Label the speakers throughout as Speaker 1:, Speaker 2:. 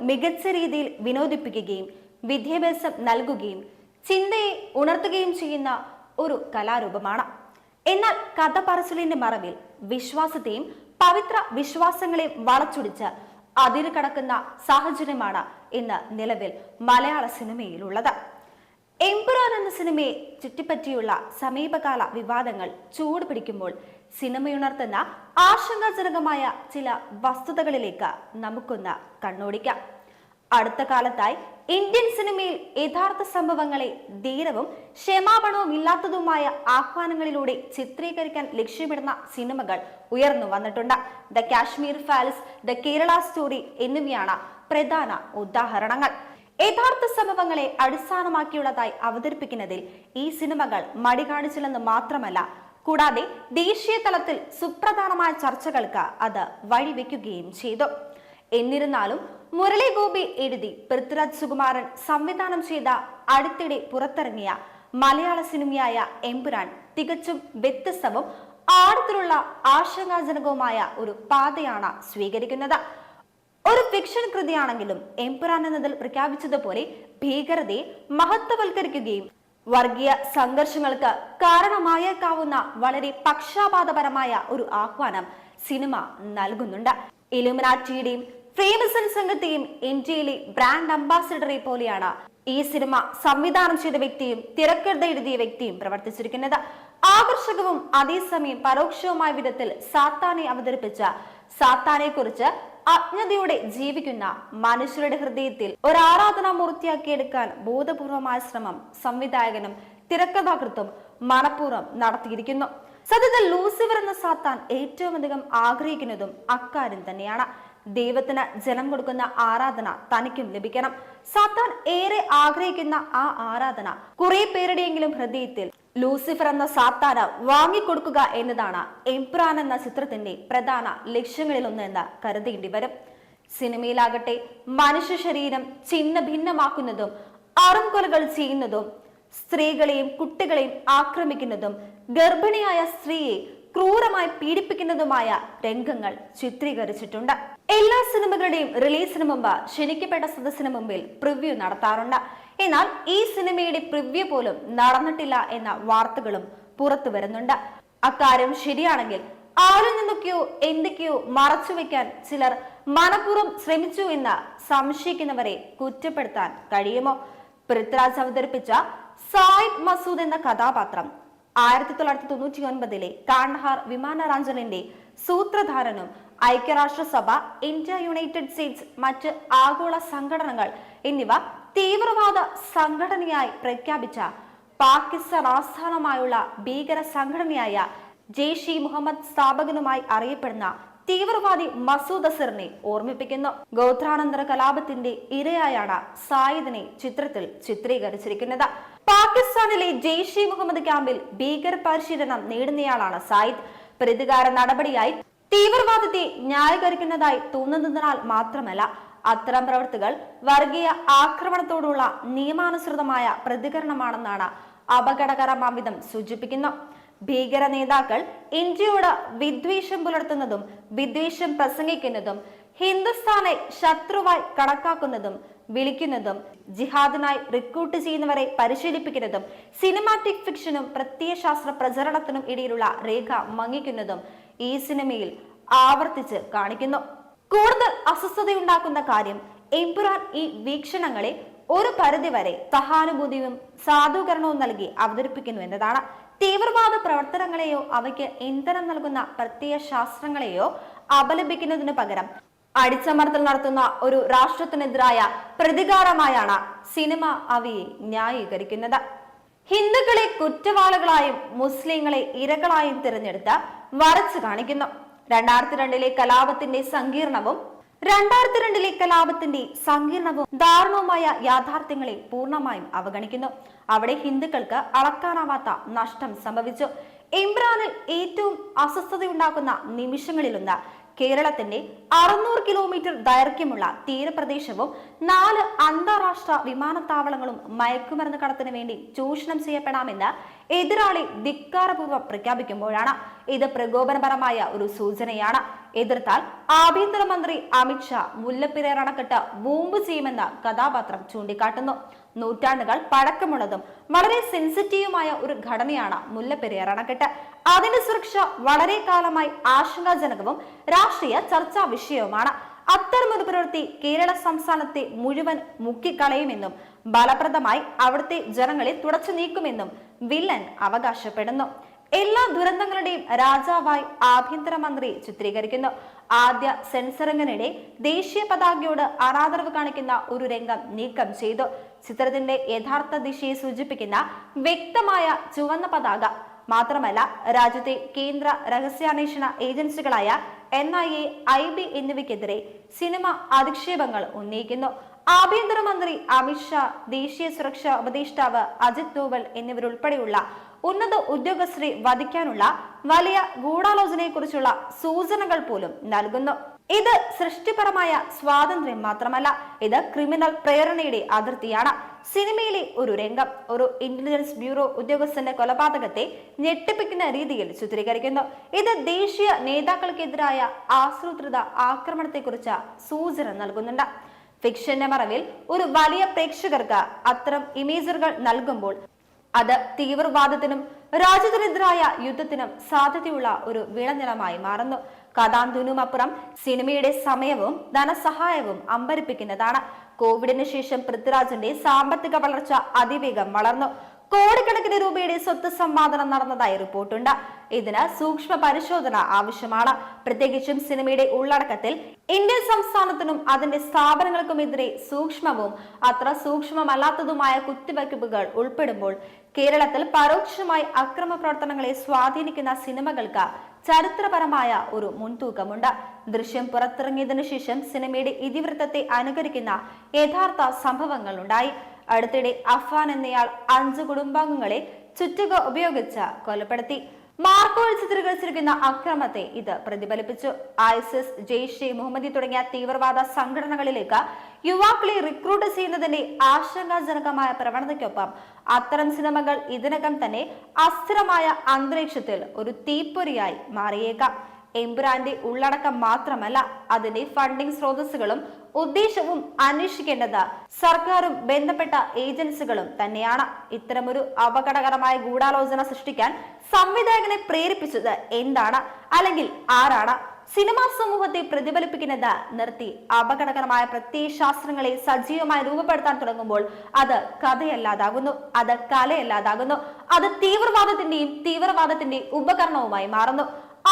Speaker 1: മികച്ച രീതിയിൽ വിനോദിപ്പിക്കുകയും വിദ്യാഭ്യാസം നൽകുകയും ചിന്തയെ ഉണർത്തുകയും ചെയ്യുന്ന ഒരു കലാരൂപമാണ്. എന്നാൽ കഥ പറച്ചിലിന്റെ മറവിൽ വിശ്വാസത്തെയും പവിത്ര വിശ്വാസങ്ങളെയും വളച്ചൊടിച്ച് അതിര് കടക്കുന്ന സാഹചര്യമാണ് ഇന്ന് നിലവിൽ മലയാള സിനിമയിലുള്ളത്. എമ്പുരാൻ എന്ന സിനിമയെ ചുറ്റിപ്പറ്റിയുള്ള സമീപകാല വിവാദങ്ങൾ ചൂട് പിടിക്കുമ്പോൾ സിനിമയുണർത്തുന്ന ആശങ്കാജനകമായ ചില വസ്തുതകളിലേക്ക് നമുക്കൊന്ന് കണ്ണോടിക്കാം. അടുത്ത കാലത്തായി ഇന്ത്യൻ സിനിമയിൽ യഥാർത്ഥ സംഭവങ്ങളെ ധീരവും ക്ഷമാപണവും ഇല്ലാത്തതുമായ ആഹ്വാനങ്ങളിലൂടെ ചിത്രീകരിക്കാൻ ലക്ഷ്യമിടുന്ന സിനിമകൾ ഉയർന്നു വന്നിട്ടുണ്ട്. The Kashmir files, the Kerala story എന്നിവയാണ് പ്രധാന ഉദാഹരണങ്ങൾ. യഥാർത്ഥ സംഭവങ്ങളെ അടിസ്ഥാനമാക്കിയുള്ളതായി അവതരിപ്പിക്കുന്നതിൽ ഈ സിനിമകൾ മടി കാണിച്ചില്ലെന്ന് മാത്രമല്ല, കൂടാതെ ദേശീയ തലത്തിൽ സുപ്രധാനമായ ചർച്ചകൾക്ക് അത് വഴിവെക്കുകയും ചെയ്തു. എന്നിരുന്നാലും മുരളി ഗോപി എഴുതി പൃഥ്വിരാജ് സുകുമാരൻ സംവിധാനം ചെയ്ത അടുത്തിടെ പുറത്തിറങ്ങിയ മലയാള സിനിമയായ എമ്പുരാൻ തികച്ചും വ്യത്യസ്തവും ആഴത്തിലുള്ള ആശങ്കാജനകവുമായ ഒരു പാതയാണ് സ്വീകരിക്കുന്നത്. ഒരു ഫിക്ഷൻ കൃതിയാണെങ്കിലും എമ്പുരാൻ എന്നതിൽ പ്രഖ്യാപിച്ചതുപോലെ ഭീകരതയെ മഹത്വവൽക്കരിക്കുകയും വർഗീയ സംഘർഷങ്ങൾക്ക് കാരണമായേക്കാവുന്ന വളരെ പക്ഷാപാതപരമായ ഒരു ആഹ്വാനം സിനിമ നൽകുന്നുണ്ട്. ഇലുമിനാറ്റിയുടെയും ഫ്രീമസൺ സംഘത്തെയും ഇന്ത്യയിലെ ബ്രാൻഡ് അംബാസിഡറെ പോലെയാണ് ഈ സിനിമ സംവിധാനം ചെയ്ത വ്യക്തിയും തിരക്കഥ എഴുതിയ വ്യക്തിയും പ്രവർത്തിച്ചിരിക്കുന്നത്. ആകർഷകവും അതേസമയം പരോക്ഷവുമായ വിധത്തിൽ സാത്താനെ അവതരിപ്പിച്ച സാത്താനെ കുറിച്ച് അജ്ഞതയോടെ ജീവിക്കുന്ന മനുഷ്യരുടെ ഹൃദയത്തിൽ ഒരു ആരാധനാമൂർത്തിയാക്കിയെടുക്കാൻ ബോധപൂർവമായ ശ്രമം സംവിധായകനും തിരക്കഥാകൃത്തും മനഃപൂർവ്വം നടത്തിയിരിക്കുന്നു. സത്യത്തിൽ ലൂസിഫർ എന്ന സാത്താൻ ഏറ്റവും അധികം ആഗ്രഹിക്കുന്നതും അക്കാര്യം തന്നെയാണ്. ദൈവത്തിന് ജനം കൊടുക്കുന്ന ആരാധന തനിക്കും ലഭിക്കണം. സാത്താൻ ഏറെ ആഗ്രഹിക്കുന്ന ആ ആരാധന കുറെ പേരുടെയെങ്കിലും ഹൃദയത്തിൽ ലൂസിഫർ എന്ന സാത്താന് വാങ്ങിക്കൊടുക്കുക എന്നതാണ് എമ്പുരാൻ എന്ന ചിത്രത്തിന്റെ പ്രധാന ലക്ഷ്യങ്ങളിലൊന്ന് എന്ന് കരുതേണ്ടി വരും. സിനിമയിലാകട്ടെ മനുഷ്യ ശരീരം ഛിന്ന ഭിന്നമാക്കുന്നതും അറുംകൊലകൾ ചെയ്യുന്നതും സ്ത്രീകളെയും കുട്ടികളെയും ആക്രമിക്കുന്നതും ഗർഭിണിയായ സ്ത്രീയെ ക്രൂരമായി പീഡിപ്പിക്കുന്നതുമായ രംഗങ്ങൾ ചിത്രീകരിച്ചിട്ടുണ്ട്. എല്ലാ സിനിമകളുടെയും റിലീസിന് മുമ്പ് ക്ഷണിക്കപ്പെട്ട സദസ്സിന് മുമ്പിൽ പ്രിവ്യൂ നടത്താറുണ്ട്. എന്നാൽ ഈ സിനിമയുടെ പ്രിവ്യൂ പോലും നടന്നിട്ടില്ല എന്ന വാർത്തകളും പുറത്തു വരുന്നുണ്ട്. അക്കാര്യം ശരിയാണെങ്കിൽ ആരിൽ നിന്നൊക്കെയോ എന്തൊക്കെയോ മറച്ചുവെക്കാൻ ചിലർ മനഃപൂർവ്വം ശ്രമിച്ചു എന്ന് സംശയിക്കുന്നവരെ കുറ്റപ്പെടുത്താൻ കഴിയുമോ? പൃഥ്വിരാജ് അവതരിപ്പിച്ച സായിദ് മസൂദ് എന്ന കഥാപാത്രം 1999 കാണ്ഡഹാർ വിമാനാറാഞ്ചലിന്റെ സൂത്രധാരനും ഐക്യരാഷ്ട്രസഭ, ഇന്ത്യ, യുണൈറ്റഡ് സ്റ്റേറ്റ്സ്, മറ്റ് ആഗോള സംഘടനകൾ എന്നിവ തീവ്രവാദ സംഘടനയായി പ്രഖ്യാപിച്ച പാകിസ്ഥാൻ ആസ്ഥാനമായുള്ള ഭീകര സംഘടനയായ ജെയ്ഷ് ഇ മുഹമ്മദ് സ്ഥാപകനുമായി അറിയപ്പെടുന്ന തീവ്രവാദി മസൂദ് അസറിനെ ഓർമ്മിപ്പിക്കുന്നു. ഗോത്രാനന്തര കലാപത്തിന്റെ ഇരയായാണ് സായിദിനെ ചിത്രത്തിൽ ചിത്രീകരിച്ചിരിക്കുന്നത്. പാകിസ്ഥാനിലെ ജെയ്ഷ് ഇ മുഹമ്മദ് ക്യാമ്പിൽ ഭീകര പരിശീലനം നേടുന്നയാളാണ് സായിദ്. പ്രതികാര നടപടിയായി തീവ്രവാദത്തെ ന്യായീകരിക്കുന്നതായി തോന്നുന്നതിനാൽ മാത്രമല്ല, അത്തരം പ്രവൃത്തികൾ വർഗീയ ആക്രമണത്തോടുള്ള നിയമാനുസൃതമായ പ്രതികരണമാണെന്നാണ് അപകടകരമാംവിധം സൂചിപ്പിക്കുന്നു. ഭീകര നേതാക്കൾ ഇന്ത്യയോട് വിദ്വേഷം പുലർത്തുന്നതും വിദ്വേഷം പ്രസംഗിക്കുന്നതും ഹിന്ദുസ്ഥാനെ ശത്രുവായി കണക്കാക്കുന്നതും വിളിക്കുന്നതും ജിഹാദിനായി റിക്രൂട്ട് ചെയ്യുന്നവരെ പരിശീലിപ്പിക്കുന്നതും സിനിമാറ്റിക് ഫിക്ഷനും പ്രത്യയശാസ്ത്ര പ്രചരണത്തിനും ഇടയിലുള്ള രേഖ മങ്ങിക്കുന്നതും ഈ സിനിമയിൽ ആവർത്തിച്ച് കാണിക്കുന്നു. കൂടുതൽ അസ്വസ്ഥതയുണ്ടാക്കുന്ന കാര്യം എമ്പുരാൻ ഈ വീക്ഷണങ്ങളെ ഒരു പരിധിവരെ സഹാനുഭൂതിയും സാധൂകരണവും നൽകി അവതരിപ്പിക്കുന്നു എന്നതാണ്. തീവ്രവാദ പ്രവർത്തനങ്ങളെയോ അവയ്ക്ക് ഇന്ധനം നൽകുന്ന പ്രത്യയ ശാസ്ത്രങ്ങളെയോ അപലപിക്കുന്നതിനു പകരം അടിച്ചമർത്തൽ നടത്തുന്ന ഒരു രാഷ്ട്രത്തിനെതിരായ പ്രതികാരമായാണ് സിനിമ അവയെ ന്യായീകരിക്കുന്നത്. ഹിന്ദുക്കളെ കുറ്റവാളികളായും മുസ്ലിങ്ങളെ ഇരകളായും തിരഞ്ഞെടുത്ത് വരച്ചു കാണിക്കുന്നു. 2002 കലാപത്തിന്റെ സങ്കീർണവും ദാരുണവുമായ യാഥാർത്ഥ്യങ്ങളെ പൂർണ്ണമായും അവഗണിക്കുന്നു. അവിടെ ഹിന്ദുക്കൾക്ക് അളക്കാനാവാത്ത നഷ്ടം സംഭവിച്ചു. എമ്പുരാനിൽ ഏറ്റവും അസ്വസ്ഥതയുണ്ടാക്കുന്ന നിമിഷങ്ങളിലൊന്ന് കേരളത്തിന്റെ 600 കിലോമീറ്റർ ദൈർഘ്യമുള്ള തീരപ്രദേശവും 4 അന്താരാഷ്ട്ര വിമാനത്താവളങ്ങളും മയക്കുമരുന്ന് കടത്തിന് വേണ്ടി ചൂഷണം ചെയ്യപ്പെടാമെന്ന് എതിരാളി ധിക്കാരപൂർവ്വം പ്രഖ്യാപിക്കുമ്പോഴാണ്. ഇത് പ്രകോപനപരമായ ഒരു സൂചനയാണ്. എതിർത്താൽ ആഭ്യന്തരമന്ത്രി അമിത്ഷാ മുല്ലപ്പെരിയാർ അണക്കെട്ട് ബോംബ് ചെയ്യുമെന്ന കഥാപാത്രം ചൂണ്ടിക്കാട്ടുന്നു. നൂറ്റാണ്ടുകൾ പഴക്കമുള്ളതും വളരെ സെൻസിറ്റീവുമായ ഒരു ഘടനയാണ് മുല്ലപ്പെരിയാർ അണക്കെട്ട്. അതിന്റെ സുരക്ഷ വളരെ കാലമായി ആശങ്കാജനകവും രാഷ്ട്രീയ ചർച്ചാ വിഷയവുമാണ്. അത്തരമൊരു പ്രവൃത്തി കേരള സംസ്ഥാനത്തെ മുഴുവൻ മുക്കിക്കളയുമെന്നും ഫലപ്രദമായി അവിടുത്തെ ജനങ്ങളെ തുടച്ചു നീക്കുമെന്നും വില്ലൻ അവകാശപ്പെടുന്നു. എല്ലാ ദുരന്തങ്ങളുടെയും രാജാവായി ആഭ്യന്തരമന്ത്രി ചിത്രീകരിക്കുന്നു. ആദ്യ സെൻസറിങ്ങിനിടെ ദേശീയ പതാകയോട് അനാദരവ് കാണിക്കുന്ന ഒരു രംഗം നീക്കം ചെയ്തു. ചിത്രത്തിന്റെ യഥാർത്ഥ ദിശയെ സൂചിപ്പിക്കുന്ന വ്യക്തമായ ചുവന്ന പതാക മാത്രമല്ല, രാജ്യത്തെ കേന്ദ്ര രഹസ്യാന്വേഷണ ഏജൻസികളായ NIA, IB എന്നിവയ്ക്കെതിരെ സിനിമ അധിക്ഷേപങ്ങൾ ഉന്നയിക്കുന്നു. ആഭ്യന്തരമന്ത്രി അമിത്ഷാ, ദേശീയ സുരക്ഷാ ഉപദേഷ്ടാവ് അജിത് ഡോവൽ എന്നിവരുൾപ്പെടെയുള്ള ഉന്നത ഉദ്യോഗസ്ഥരെ വധിക്കാനുള്ള വലിയ ഗൂഢാലോചനയെക്കുറിച്ചുള്ള സൂചനകൾ പോലും നൽകുന്നു. ഇത് സൃഷ്ടിപരമായ സ്വാതന്ത്ര്യം മാത്രമല്ല, ഇത് ക്രിമിനൽ പ്രേരണയുടെ അതിർത്തിയാണ്. സിനിമയിലെ ഒരു രംഗം ഒരു ഇന്റലിജൻസ് ബ്യൂറോ ഉദ്യോഗസ്ഥന്റെ കൊലപാതകത്തെ ഞെട്ടിപ്പിക്കുന്ന രീതിയിൽ ചിത്രീകരിക്കുന്നു. ഇത് ദേശീയ നേതാക്കൾക്കെതിരായ ആസൂത്രിത ആക്രമണത്തെക്കുറിച്ച് സൂചന നൽകുന്നുണ്ട്. ഫിക്ഷന്റെ മറവിൽ ഒരു വലിയ പ്രേക്ഷകർക്ക് അത്തരം ഇമേജുകൾ നൽകുമ്പോൾ അത് തീവ്രവാദത്തിനും രാജ്യത്തിനെതിരായ യുദ്ധത്തിനും സാധ്യതയുള്ള ഒരു വിളനിലമായി മാറുന്നു. കഥാന്തിനുമപ്പുറം സിനിമയുടെ സമയവും ധനസഹായവും അമ്പരിപ്പിക്കുന്നതാണ്. കോവിഡിന് ശേഷം പൃഥ്വിരാജിന്റെ സാമ്പത്തിക വളർച്ച അതിവേഗം വളർന്നു. കോടിക്കണക്കിന് രൂപയുടെ സ്വത്ത് സമ്പാദനം നടന്നതായി റിപ്പോർട്ടുണ്ട്. ഇതിന് സൂക്ഷ്മ പരിശോധന ആവശ്യമാണ്. പ്രത്യേകിച്ചും സിനിമയുടെ ഉള്ളടക്കത്തിൽ ഇന്ത്യൻ സംസ്ഥാനത്തിനും അതിന്റെ സ്ഥാപനങ്ങൾക്കുമെതിരെ സൂക്ഷ്മവും അത്ര സൂക്ഷ്മമല്ലാത്തതുമായ കുത്തിവയ്പ്പുകൾ ഉൾപ്പെടുമ്പോൾ കേരളത്തിൽ പരോക്ഷമായി അക്രമ പ്രവർത്തനങ്ങളെ സ്വാധീനിക്കുന്ന സിനിമകൾക്ക് ചരിത്രപരമായ ഒരു മുൻതൂക്കമുണ്ട്. ദൃശ്യം പുറത്തിറങ്ങിയതിനു ശേഷം സിനിമയുടെ ഇതിവൃത്തത്തെ അനുകരിക്കുന്ന യഥാർത്ഥ സംഭവങ്ങൾ ഉണ്ടായി. അടുത്തിടെ അഫ്വാൻ എന്നയാൾ 5 കുടുംബാംഗങ്ങളെ ചുറ്റുക ഉപയോഗിച്ച് കൊലപ്പെടുത്തി. മാർക്കോയിൽ ചിത്രീകരിച്ചിരിക്കുന്ന അക്രമത്തെ ഇത് പ്രതിഫലിപ്പിച്ചു. ISIS, ജെയ്ഷെ മുഹമ്മദി തുടങ്ങിയ തീവ്രവാദ സംഘടനകളിലേക്ക് യുവാക്കളെ റിക്രൂട്ട് ചെയ്യുന്നതിന്റെ ആശങ്കാജനകമായ പ്രവണതയ്ക്കൊപ്പം അത്തരം സിനിമകൾ ഇതിനകം തന്നെ അസ്ഥിരമായ അന്തരീക്ഷത്തിൽ ഒരു തീപ്പൊരിയായി മാറിയേക്കാം. എമ്പുരാന്റെ ഉള്ളടക്കം മാത്രമല്ല, അതിന്റെ ഫണ്ടിംഗ് സ്രോതസ്സുകളും ഉദ്ദേശവും അന്വേഷിക്കേണ്ടത് സർക്കാരും ബന്ധപ്പെട്ട ഏജൻസികളും തന്നെയാണ്. ഇത്തരമൊരു അപകടകരമായ ഗൂഢാലോചന സൃഷ്ടിക്കാൻ സംവിധായകനെ പ്രേരിപ്പിച്ചത് എന്താണ്, അല്ലെങ്കിൽ ആരാണ്? സിനിമാ സമൂഹത്തെ പ്രതിഫലിപ്പിക്കുന്നത് നിർത്തി അപകടകരമായ പ്രത്യയശാസ്ത്രങ്ങളെ സജീവമായി രൂപപ്പെടുത്താൻ തുടങ്ങുമ്പോൾ അത് കഥയല്ലാതാകുന്നു, അത് കലയല്ലാതാകുന്നു, അത് തീവ്രവാദത്തിന്റെ ഉപകരണവുമായി മാറുന്നു.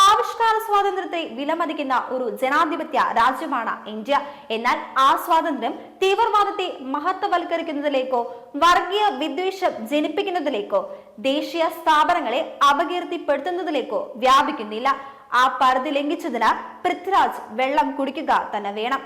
Speaker 1: ആവിഷ്കാര സ്വാതന്ത്ര്യത്തെ വിലമതിക്കുന്ന ഒരു ജനാധിപത്യ രാജ്യമാണ് ഇന്ത്യ. എന്നാൽ ആ സ്വാതന്ത്ര്യം തീവ്രവാദത്തെ മഹത്വവൽക്കരിക്കുന്നതിലേക്കോ വർഗീയ വിദ്വേഷം ജനിപ്പിക്കുന്നതിലേക്കോ ദേശീയ സ്ഥാപനങ്ങളെ അപകീർത്തിപ്പെടുത്തുന്നതിലേക്കോ വ്യാപിക്കുന്നില്ല. ആ പരിധി ലംഘിച്ചതിന് പൃഥ്വിരാജ് വെള്ളം കുടിക്കുക തന്നെ വേണം.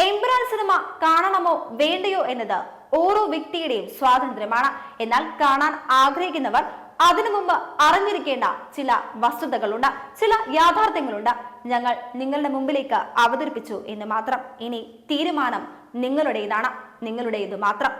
Speaker 1: എമ്പുരാൻ സിനിമ കാണണമോ വേണ്ടയോ എന്നത് ഓരോ വ്യക്തിയുടെയും സ്വാതന്ത്ര്യമാണ്. എന്നാൽ കാണാൻ ആഗ്രഹിക്കുന്നവർ അതിനു മുമ്പ് അറിഞ്ഞിരിക്കേണ്ട ചില വസ്തുതകളുണ്ട്, ചില യാഥാർത്ഥ്യങ്ങളുണ്ട്. ഞങ്ങൾ നിങ്ങളുടെ മുമ്പിലേക്ക് അവതരിപ്പിച്ചു എന്ന് മാത്രം. ഇനി തീരുമാനം നിങ്ങളുടേതാണ്, നിങ്ങളുടേത് മാത്രം.